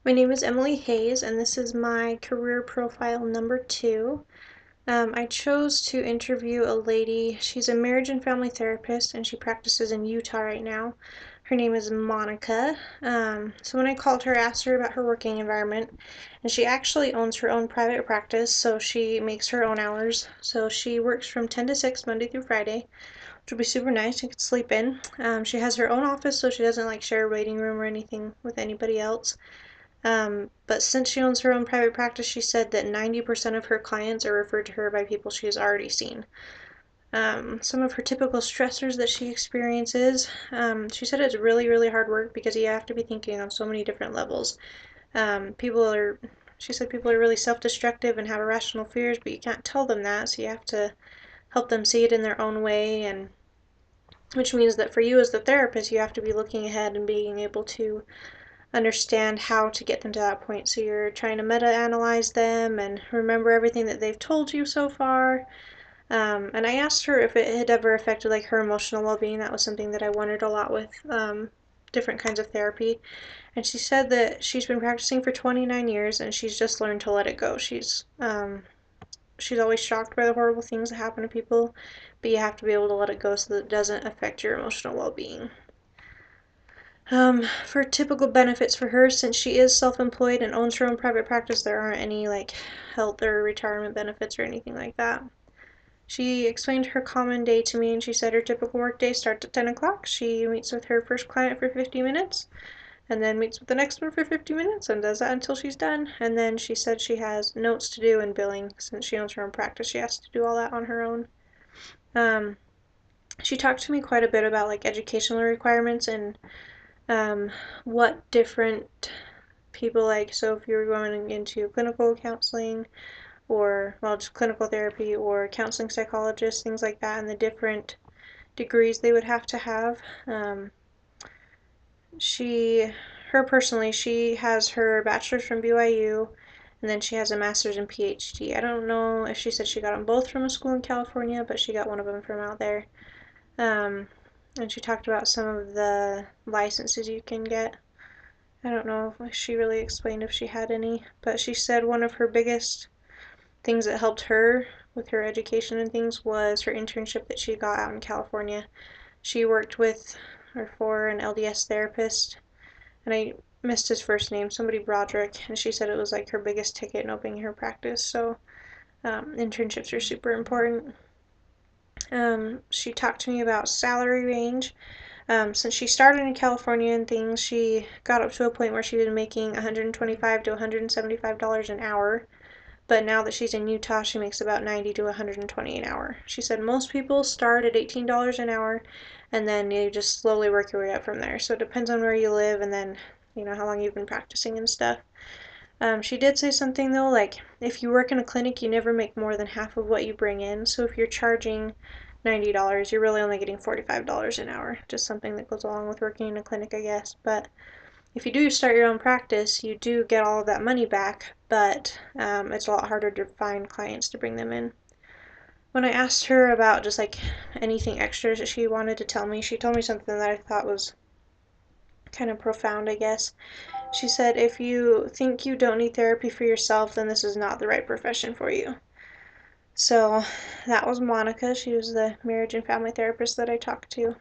My name is Emily Hayes, and this is my career profile number 2. I chose to interview a lady. She's a marriage and family therapist, and she practices in Utah right now. Her name is Monica. So when I called her, I asked her about her working environment, and she actually owns her own private practice, so she makes her own hours. So she works from 10 to 6 Monday through Friday, which will be super nice. You could sleep in. She has her own office, so she doesn't like share a waiting room or anything with anybody else. But since she owns her own private practice, she said that 90% of her clients are referred to her by people she has already seen. Some of her typical stressors that she experiences, she said it's really, really hard work because you have to be thinking on so many different levels. She said people are really self-destructive and have irrational fears, but you can't tell them that, so you have to help them see it in their own way, and which means that for you as the therapist, you have to be looking ahead and being able to understand how to get them to that point. So you're trying to meta-analyze them and remember everything that they've told you so far. And I asked her if it had ever affected like her emotional well-being. That was something that I wondered a lot with different kinds of therapy. And she said that she's been practicing for 29 years and she's just learned to let it go. She's always shocked by the horrible things that happen to people, but you have to be able to let it go so that it doesn't affect your emotional well-being. For typical benefits for her, since she is self-employed and owns her own private practice, there aren't any like health or retirement benefits or anything like that. She explained her common day to me, and she said her typical work day starts at 10 o'clock. She meets with her first client for 50 minutes, and then meets with the next one for 50 minutes, and does that until she's done. And then she said she has notes to do and billing. Since she owns her own practice, she has to do all that on her own. Um, she talked to me quite a bit about like educational requirements and um, what different people like. So if you're going into clinical counseling or, well, just clinical therapy or counseling psychologists, things like that, and the different degrees they would have to have. She, her personally, she has her bachelor's from BYU, and then she has a master's and PhD. I don't know if she said she got them both from a school in California, but she got one of them from out there. Um, and she talked about some of the licenses you can get. I don't know if she really explained if she had any, but she said one of her biggest things that helped her with her education and things was her internship that she got out in California. She worked with or for an LDS therapist, and I missed his first name, somebody Broderick, and she said it was like her biggest ticket in opening her practice. So internships are super important. She talked to me about salary range. Since she started in California and things, she got up to a point where she was making $125 to $175 an hour. But now that she's in Utah, she makes about $90 to $120 an hour. She said most people start at $18 an hour, and then you just slowly work your way up from there. So it depends on where you live, and then how long you've been practicing and stuff. She did say something though, like if you work in a clinic, you never make more than half of what you bring in. So if you're charging $90, you're really only getting $45 an hour. Just something that goes along with working in a clinic, I guess. But if you do start your own practice, you do get all of that money back, but it's a lot harder to find clients to bring them in. When I asked her about just like anything extra that she wanted to tell me, she told me something that I thought was kind of profound, I guess. She said, if you think you don't need therapy for yourself, then this is not the right profession for you. So that was Monica. She was the marriage and family therapist that I talked to.